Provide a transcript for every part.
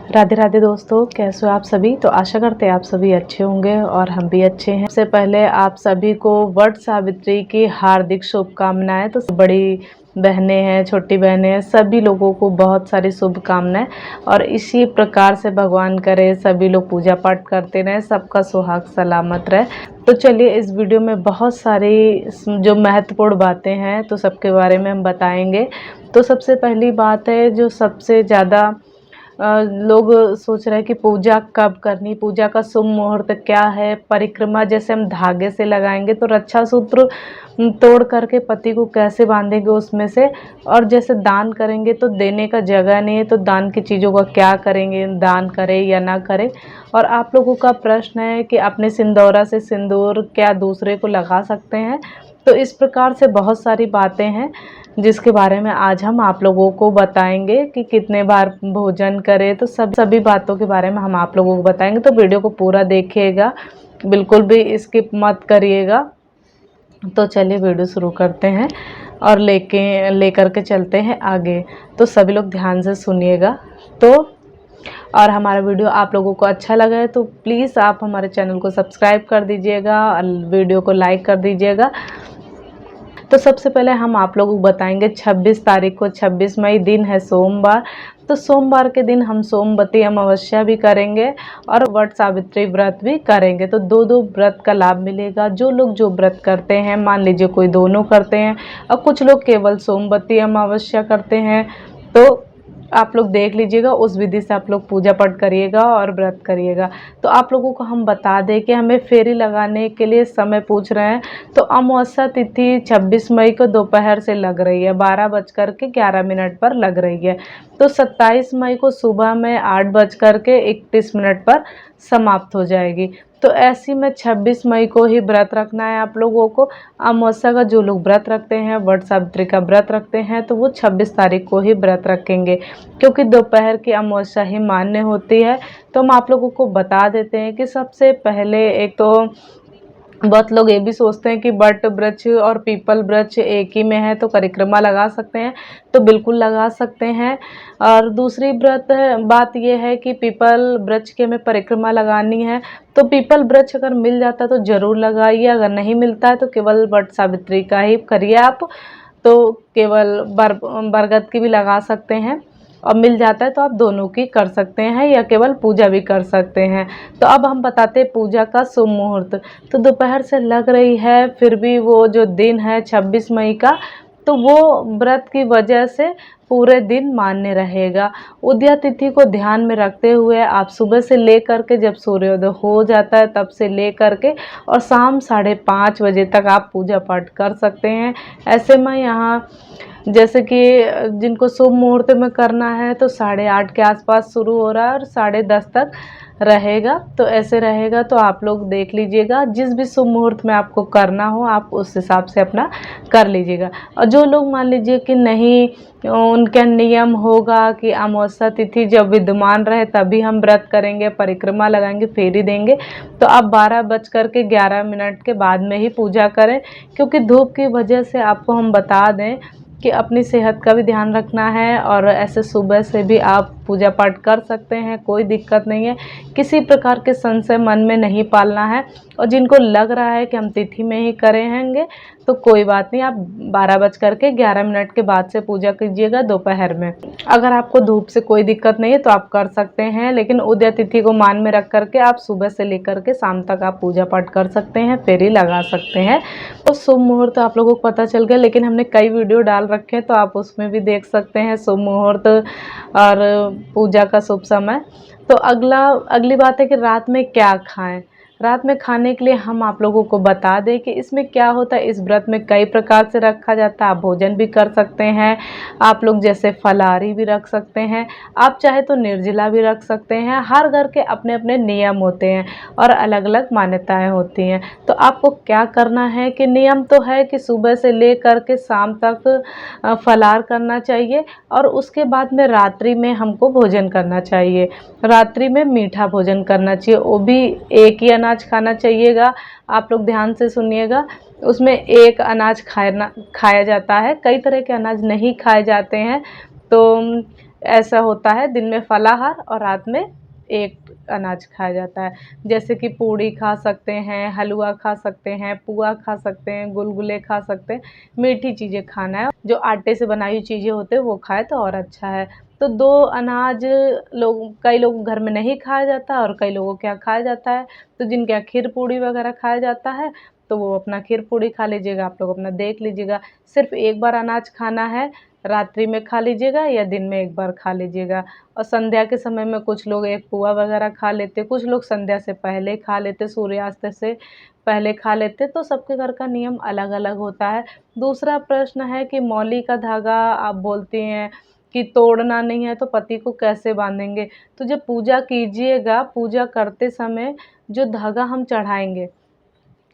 राधे राधे दोस्तों, कैसे हो आप सभी। तो आशा करते हैं आप सभी अच्छे होंगे और हम भी अच्छे हैं। सबसे पहले आप सभी को वट सावित्री की हार्दिक शुभकामनाएं। तो बड़ी बहनें हैं, छोटी बहनें हैं, सभी लोगों को बहुत सारी शुभकामनाएं। और इसी प्रकार से भगवान करे सभी लोग पूजा पाठ करते रहें, सबका सुहाग सलामत रहे। तो चलिए इस वीडियो में बहुत सारी जो महत्वपूर्ण बातें हैं तो सबके बारे में हम बताएंगे। तो सबसे पहली बात है, जो सबसे ज़्यादा लोग सोच रहे हैं कि पूजा कब करनी, पूजा का शुभ मुहूर्त क्या है। परिक्रमा जैसे हम धागे से लगाएंगे तो रक्षा सूत्र तोड़ करके पति को कैसे बांधेंगे उसमें से। और जैसे दान करेंगे तो देने का जगह नहीं है, तो दान की चीज़ों का क्या करेंगे, दान करें या ना करें। और आप लोगों का प्रश्न है कि अपने सिंदूरा से सिंदूर क्या दूसरे को लगा सकते हैं। तो इस प्रकार से बहुत सारी बातें हैं जिसके बारे में आज हम आप लोगों को बताएंगे कि कितने बार भोजन करें। तो सभी बातों के बारे में हम आप लोगों को बताएंगे। तो वीडियो को पूरा देखिएगा, बिल्कुल भी स्किप मत करिएगा। तो चलिए वीडियो शुरू करते हैं और लेकर के चलते हैं आगे। तो सभी लोग ध्यान से सुनिएगा। तो और हमारा वीडियो आप लोगों को अच्छा लगा है तो प्लीज़ आप हमारे चैनल को सब्सक्राइब कर दीजिएगा और वीडियो को लाइक कर दीजिएगा। तो सबसे पहले हम आप लोगों को बताएंगे 26 तारीख को, 26 मई दिन है सोमवार। तो सोमवार के दिन हम सोमवती अमावस्या भी करेंगे और वट सावित्री व्रत भी करेंगे। तो दो दो व्रत का लाभ मिलेगा। जो लोग जो व्रत करते हैं, मान लीजिए कोई दोनों करते हैं और कुछ लोग केवल सोमवती अमावस्या करते हैं, तो आप लोग देख लीजिएगा, उस विधि से आप लोग पूजा पाठ करिएगा और व्रत करिएगा। तो आप लोगों को हम बता दें कि हमें फेरी लगाने के लिए समय पूछ रहे हैं। तो अमावस्या तिथि 26 मई को दोपहर से लग रही है, 12:11 पर लग रही है। तो 27 मई को सुबह में 8:31 पर समाप्त हो जाएगी। तो ऐसी में 26 मई को ही व्रत रखना है आप लोगों को। अमावस्या का जो लोग व्रत रखते हैं, वट सावित्री का व्रत रखते हैं, तो वो 26 तारीख को ही व्रत रखेंगे, क्योंकि दोपहर की अमावस्या ही मान्य होती है। तो हम आप लोगों को बता देते हैं कि सबसे पहले एक तो बहुत लोग ये भी सोचते हैं कि वट वृक्ष और पीपल वृक्ष एक ही में है तो परिक्रमा लगा सकते हैं, तो बिल्कुल लगा सकते हैं। और दूसरी बात यह है कि पीपल वृक्ष के में परिक्रमा लगानी है तो पीपल वृक्ष अगर मिल जाता है तो ज़रूर लगाइए, अगर नहीं मिलता है तो केवल वट सावित्री का ही करिए आप। तो केवल बरगद की भी लगा सकते हैं और मिल जाता है तो आप दोनों की कर सकते हैं या केवल पूजा भी कर सकते हैं। तो अब हम बताते हैं पूजा का शुभ मुहूर्त। तो दोपहर से लग रही है, फिर भी वो जो दिन है 26 मई का, तो वो व्रत की वजह से पूरे दिन मान्य रहेगा। उदया तिथि को ध्यान में रखते हुए आप सुबह से लेकर के जब सूर्योदय हो जाता है तब से लेकर के और शाम 5:30 बजे तक आप पूजा पाठ कर सकते हैं। ऐसे में यहाँ जैसे कि जिनको शुभ मुहूर्त में करना है तो 8:30 के आसपास शुरू हो रहा है और 10:30 तक रहेगा। तो ऐसे रहेगा, तो आप लोग देख लीजिएगा, जिस भी शुभ मुहूर्त में आपको करना हो आप उस हिसाब से अपना कर लीजिएगा। और जो लोग मान लीजिए कि नहीं, उनका नियम होगा कि अमावस्या तिथि जब विद्यमान रहे तभी हम व्रत करेंगे, परिक्रमा लगाएंगे, फेरी देंगे, तो आप 12:11 के बाद में ही पूजा करें। क्योंकि धूप की वजह से आपको हम बता दें कि अपनी सेहत का भी ध्यान रखना है और ऐसे सुबह से भी आप पूजा पाठ कर सकते हैं, कोई दिक्कत नहीं है। किसी प्रकार के संशय मन में नहीं पालना है। और जिनको लग रहा है कि हम तिथि में ही करेंगे तो कोई बात नहीं, आप 12:11 के बाद से पूजा कीजिएगा दोपहर में। अगर आपको धूप से कोई दिक्कत नहीं है तो आप कर सकते हैं, लेकिन उदय तिथि को मान में रख करके आप सुबह से लेकर के शाम तक आप पूजा पाठ कर सकते हैं, फेरी लगा सकते हैं। तो शुभ मुहूर्त आप लोगों को पता चल गया, लेकिन हमने कई वीडियो डाल रखे हैं तो आप उसमें भी देख सकते हैं शुभ मुहूर्त और पूजा का शुभ समय। तो अगली बात है कि रात में क्या खाएं। रात में खाने के लिए हम आप लोगों को बता दें कि इसमें क्या होता है। इस व्रत में कई प्रकार से रखा जाता है, आप भोजन भी कर सकते हैं, आप लोग जैसे फलाहारी भी रख सकते हैं, आप चाहे तो निर्जला भी रख सकते हैं। हर घर के अपने अपने नियम होते हैं और अलग अलग मान्यताएं होती हैं। तो आपको क्या करना है कि नियम तो है कि सुबह से ले कर के शाम तक फलाहार करना चाहिए और उसके बाद में रात्रि में हमको भोजन करना चाहिए। रात्रि में मीठा भोजन करना चाहिए, वो भी एक ही अनाज खाना चाहिएगा। आप लोग ध्यान से सुनिएगा, उसमें एक अनाज खाया जाता है, कई तरह के अनाज नहीं खाए जाते हैं। तो ऐसा होता है, दिन में फलाहार और रात में एक अनाज खाया जाता है। जैसे कि पूड़ी खा सकते हैं, हलवा खा सकते हैं, पुआ खा सकते हैं, गुलगुले खा सकते हैं, मीठी चीज़ें खाना है। जो आटे से बनाई हुई चीज़ें होते हैं वो खाएँ तो और अच्छा है। तो 2 अनाज कई लोग घर में नहीं खाया जाता और कई लोगों के यहाँ खाया जाता है। तो जिनके यहाँ खीर पूड़ी वगैरह खाया जाता है तो वो अपना खीर पूड़ी खा लीजिएगा, आप लोग अपना देख लीजिएगा। सिर्फ़ एक बार अनाज खाना है, रात्रि में खा लीजिएगा या दिन में एक बार खा लीजिएगा। और संध्या के समय में कुछ लोग एक पुआ वगैरह खा लेते, कुछ लोग संध्या से पहले खा लेते, सूर्यास्त से पहले खा लेते, तो सबके घर का नियम अलग-अलग होता है। दूसरा प्रश्न है कि मौली का धागा आप बोलती हैं कि तोड़ना नहीं है तो पति को कैसे बाँधेंगे? तो जब पूजा कीजिएगा, पूजा करते समय जो धागा हम चढ़ाएँगे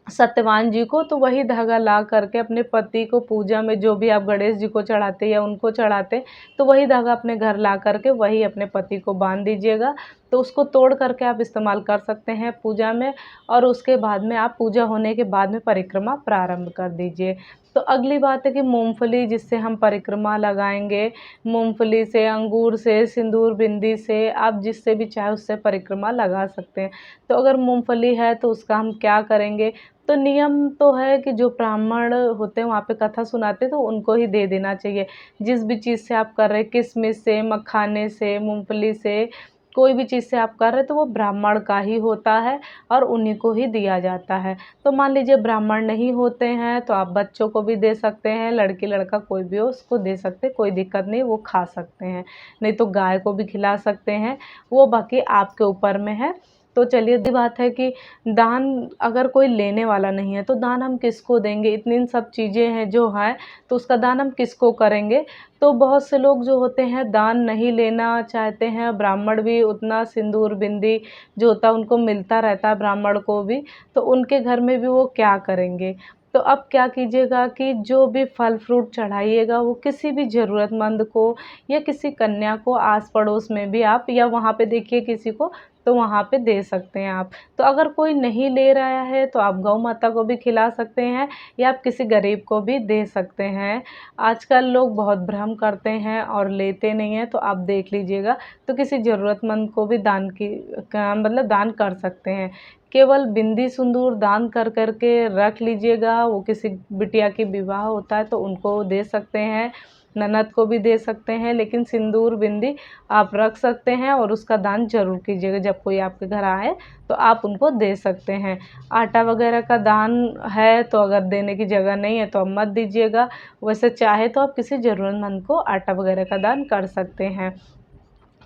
सत्यवान जी को, तो वही धागा ला करके अपने पति को पूजा में जो भी आप गणेश जी को चढ़ाते या उनको चढ़ाते, तो वही धागा अपने घर ला करके वही अपने पति को बाँध दीजिएगा। तो उसको तोड़ करके आप इस्तेमाल कर सकते हैं पूजा में और उसके बाद में आप पूजा होने के बाद में परिक्रमा प्रारंभ कर दीजिए। तो अगली बात है कि मूँगफली जिससे हम परिक्रमा लगाएँगे, मूँगफली से, अंगूर से, सिंदूर बिंदी से, आप जिससे भी चाहे उससे परिक्रमा लगा सकते हैं। तो अगर मूँगफली है तो उसका हम क्या करेंगे? तो नियम तो है कि जो ब्राह्मण होते हैं वहाँ पे कथा सुनाते हैं तो उनको ही दे देना चाहिए। जिस भी चीज़ से आप कर रहे हैं, किशमिश से, मखाने से, मूँगफली से, कोई भी चीज़ से आप कर रहे हैं तो वो ब्राह्मण का ही होता है और उन्हीं को ही दिया जाता है। तो मान लीजिए ब्राह्मण नहीं होते हैं तो आप बच्चों को भी दे सकते हैं, लड़की-लड़का कोई भी हो उसको दे सकते हैं, कोई दिक्कत नहीं, वो खा सकते हैं। नहीं तो गाय को भी खिला सकते हैं, वो बाकी आपके ऊपर में है। तो चलिए दूसरी बात है कि दान अगर कोई लेने वाला नहीं है तो दान हम किसको देंगे? इतनी सब चीज़ें हैं जो हैं तो उसका दान हम किसको करेंगे? तो बहुत से लोग जो होते हैं दान नहीं लेना चाहते हैं, ब्राह्मण भी उतना सिंदूर बिंदी जो होता है उनको मिलता रहता है ब्राह्मण को भी, तो उनके घर में भी वो क्या करेंगे? तो अब क्या कीजिएगा कि जो भी फल फ्रूट चढ़ाइएगा वो किसी भी ज़रूरतमंद को या किसी कन्या को आस-पड़ोस में भी आप या वहाँ पे देखिए किसी को तो वहाँ पे दे सकते हैं आप। तो अगर कोई नहीं ले रहा है तो आप गौ माता को भी खिला सकते हैं या आप किसी गरीब को भी दे सकते हैं। आजकल लोग बहुत भ्रम करते हैं और लेते नहीं हैं तो आप देख लीजिएगा, तो किसी ज़रूरतमंद को भी दान की का मतलब दान कर सकते हैं। केवल बिंदी सिंदूर दान कर के रख लीजिएगा, वो किसी बिटिया की विवाह होता है तो उनको दे सकते हैं, ननद को भी दे सकते हैं, लेकिन सिंदूर बिंदी आप रख सकते हैं और उसका दान ज़रूर कीजिएगा। जब कोई आपके घर आए तो आप उनको दे सकते हैं। आटा वगैरह का दान है तो अगर देने की जगह नहीं है तो आप मत दीजिएगा। वैसे चाहे तो आप किसी ज़रूरतमंद को आटा वगैरह का दान कर सकते हैं।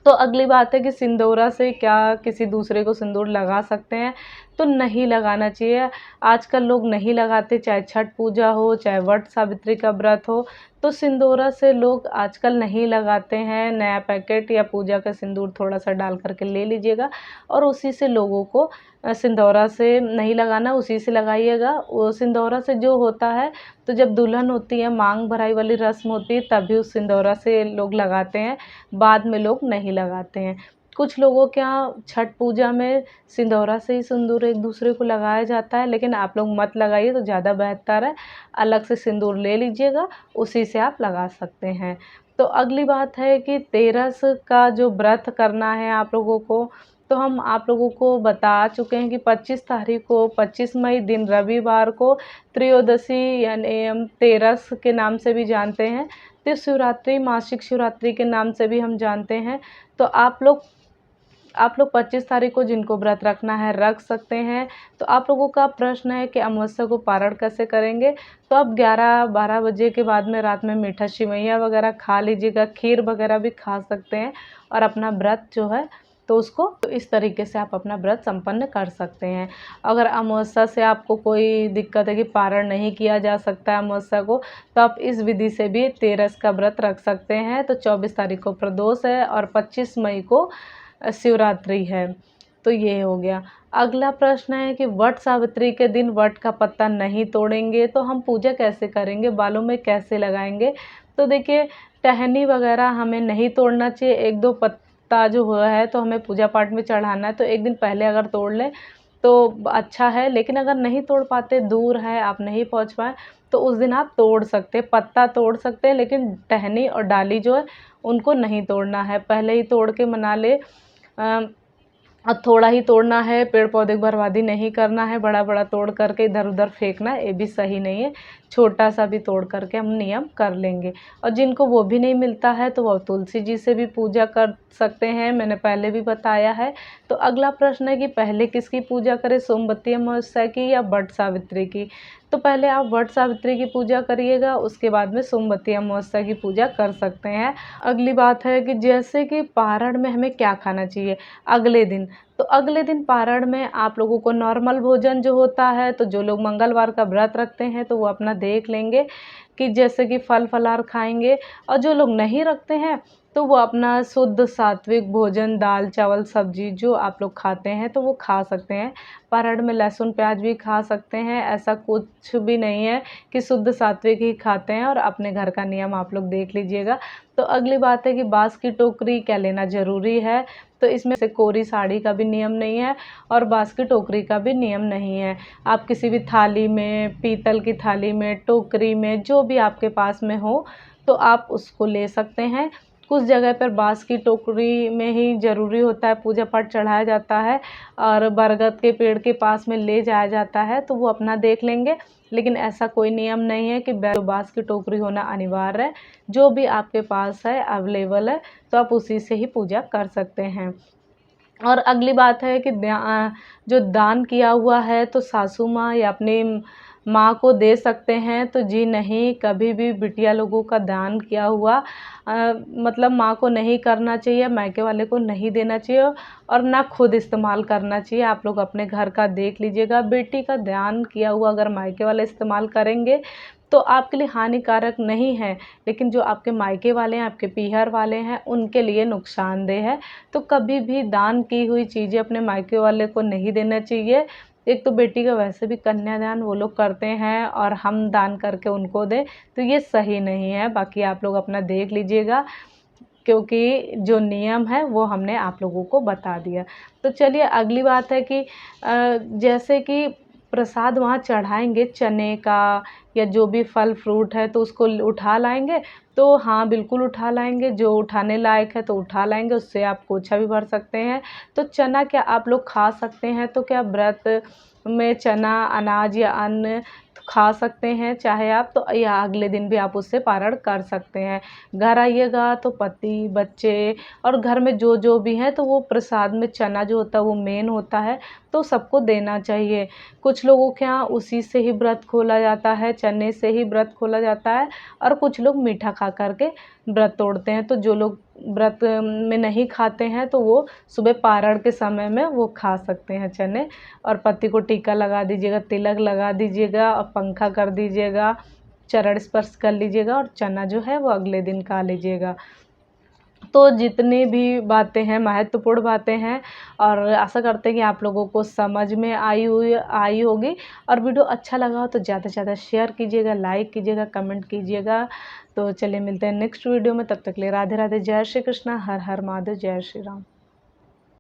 तो अगली बात है कि सिंदूरा से क्या किसी दूसरे को सिंदूर लगा सकते हैं? तो नहीं लगाना चाहिए। आजकल लोग नहीं लगाते, चाहे छठ पूजा हो, चाहे वट सावित्री का व्रत हो, तो सिंदूरा से लोग आजकल नहीं लगाते हैं। नया पैकेट या पूजा का सिंदूर थोड़ा-सा डाल कर के ले लीजिएगा और उसी से लोगों को सिंदूरा से नहीं लगाना, उसी से लगाइएगा। वो सिंदूरा से जो होता है तो जब दुल्हन होती है, माँग भराई वाली रस्म होती है, तभी उस सिंदूरा से लोग लगाते हैं, बाद में लोग नहीं लगाते हैं। कुछ लोगों के यहाँ छठ पूजा में सिंदूरा से ही सिंदूर एक-दूसरे को लगाया जाता है, लेकिन आप लोग मत लगाइए तो ज़्यादा बेहतर है। अलग से सिंदूर ले लीजिएगा, उसी से आप लगा सकते हैं। तो अगली बात है कि तेरस का जो व्रत करना है आप लोगों को, तो हम आप लोगों को बता चुके हैं कि 25 तारीख को 25 मई दिन रविवार को त्रयोदशी यानी हम तेरस के नाम से भी जानते हैं। तो शिवरात्रि मासिक शिवरात्रि के नाम से भी हम जानते हैं। तो आप लोग 25 तारीख को जिनको व्रत रखना है रख सकते हैं। तो आप लोगों का प्रश्न है कि अमावस्या को पारण कैसे करेंगे? तो आप 11-12 बजे के बाद में रात में मीठा सेवइयाँ वगैरह खा लीजिएगा, खीर वगैरह भी खा सकते हैं और अपना व्रत जो है तो उसको तो इस तरीके से आप अपना व्रत संपन्न कर सकते हैं। अगर अमावस्या से आपको कोई दिक्कत है कि पारण नहीं किया जा सकता है अमावस्या को, तो आप इस विधि से भी तेरस का व्रत रख सकते हैं। तो 24 तारीख को प्रदोष है और 25 मई को शिवरात्रि है। तो ये हो गया। अगला प्रश्न है कि वट सावित्री के दिन वट का पत्ता नहीं तोड़ेंगे तो हम पूजा कैसे करेंगे? बालों में कैसे लगाएँगे? तो देखिए टहनी वगैरह हमें नहीं तोड़ना चाहिए। 1-2 पत्ता जो हुआ है तो हमें पूजा पाठ में चढ़ाना है तो एक दिन पहले अगर तोड़ लें तो अच्छा है। लेकिन अगर नहीं तोड़ पाते, दूर है, आप नहीं पहुँच पाए, तो उस दिन आप तोड़ सकते हैं, पत्ता तोड़ सकते हैं, लेकिन टहनी और डाली जो है उनको नहीं तोड़ना है। पहले ही तोड़ के मना ले। और थोड़ा ही तोड़ना है, पेड़ पौधे की बर्बादी नहीं करना है, बड़ा बड़ा तोड़ करके इधर उधर फेंकना ये भी सही नहीं है। छोटा सा भी तोड़ करके हम नियम कर लेंगे। और जिनको वो भी नहीं मिलता है तो वो तुलसी जी से भी पूजा कर सकते हैं, मैंने पहले भी बताया है। तो अगला प्रश्न है कि पहले किसकी पूजा करें, सोमवती अमावस्या की या वट सावित्री की। तो पहले आप वट सावित्री की पूजा करिएगा, उसके बाद में सोमवती अमावस्या की पूजा कर सकते हैं। अगली बात है कि जैसे कि पारण में हमें क्या खाना चाहिए अगले दिन। तो अगले दिन पारण में आप लोगों को नॉर्मल भोजन जो होता है, तो जो लोग मंगलवार का व्रत रखते हैं तो वो अपना देख लेंगे कि जैसे कि फल फलार खाएंगे। और जो लोग नहीं रखते हैं तो वो अपना शुद्ध सात्विक भोजन, दाल चावल सब्जी जो आप लोग खाते हैं तो वो खा सकते हैं। पारण में लहसुन प्याज भी खा सकते हैं, ऐसा कुछ भी नहीं है कि शुद्ध सात्विक ही खाते हैं। और अपने घर का नियम आप लोग देख लीजिएगा। तो अगली बात है कि बाँस की टोकरी क्या लेना ज़रूरी है। तो इसमें से कोरी साड़ी का भी नियम नहीं है और बाँस की टोकरी का भी नियम नहीं है। आप किसी भी थाली में, पीतल की थाली में, टोकरी में, जो भी आपके पास में हो तो आप उसको ले सकते हैं। कुछ जगह पर बाँस की टोकरी में ही ज़रूरी होता है, पूजा पाठ चढ़ाया जाता है और बरगद के पेड़ के पास में ले जाया जाता है, तो वो अपना देख लेंगे। लेकिन ऐसा कोई नियम नहीं है कि बाँस की टोकरी होना अनिवार्य है। जो भी आपके पास है, अवेलेबल है, तो आप उसी से ही पूजा कर सकते हैं। और अगली बात है कि जो दान किया हुआ है तो सासू माँ या अपनी माँ को दे सकते हैं। तो जी नहीं, कभी भी बिटिया लोगों का दान किया हुआ मतलब माँ को नहीं करना चाहिए, मायके वाले को नहीं देना चाहिए और ना खुद इस्तेमाल करना चाहिए। आप लोग अपने घर का देख लीजिएगा। बेटी का दान किया हुआ अगर मायके वाले इस्तेमाल करेंगे तो आपके लिए हानिकारक नहीं है, लेकिन जो आपके मायके वाले हैं, आपके पीहर वाले हैं, उनके लिए नुकसानदेह है। तो कभी भी दान की हुई चीज़ें अपने मायके वाले को नहीं देना चाहिए। एक तो बेटी का वैसे भी कन्यादान वो लोग करते हैं और हम दान करके उनको दें, तो ये सही नहीं है। बाकी आप लोग अपना देख लीजिएगा, क्योंकि जो नियम है वो हमने आप लोगों को बता दिया। तो चलिए अगली बात है कि जैसे कि प्रसाद वहाँ चढ़ाएँगे चने का या जो भी फल फ्रूट है तो उसको उठा लाएँगे। तो हाँ, बिल्कुल उठा लाएँगे, जो उठाने लायक है तो उठा लाएँगे, उससे आप पोछा भी भर सकते हैं। तो चना क्या आप लोग खा सकते हैं, तो क्या व्रत में चना, अनाज या अन्न खा सकते हैं चाहे आप, तो या अगले दिन भी आप उससे पारण कर सकते हैं। घर आइएगा तो पति, बच्चे और घर में जो भी हैं तो वो प्रसाद में चना जो होता है वो मेन होता है, तो सबको देना चाहिए। कुछ लोगों के यहाँ उसी से ही व्रत खोला जाता है, चने से ही व्रत खोला जाता है और कुछ लोग मीठा खा कर के व्रत तोड़ते हैं। तो जो लोग व्रत में नहीं खाते हैं तो वो सुबह पारण के समय में वो खा सकते हैं चने। और पति को टीका लगा दीजिएगा, तिलक लगा दीजिएगा और पंखा कर दीजिएगा, चरण स्पर्श कर लीजिएगा और चना जो है वो अगले दिन खा लीजिएगा। तो जितनी भी बातें हैं, महत्वपूर्ण बातें हैं और आशा करते हैं कि आप लोगों को समझ में आई होगी। और वीडियो अच्छा लगा हो तो ज़्यादा से ज़्यादा शेयर कीजिएगा, लाइक कीजिएगा, कमेंट कीजिएगा। तो चलिए मिलते हैं नेक्स्ट वीडियो में, तब तक के लिए राधे राधे, जय श्री कृष्णा, हर हर महादेव, जय श्री राम।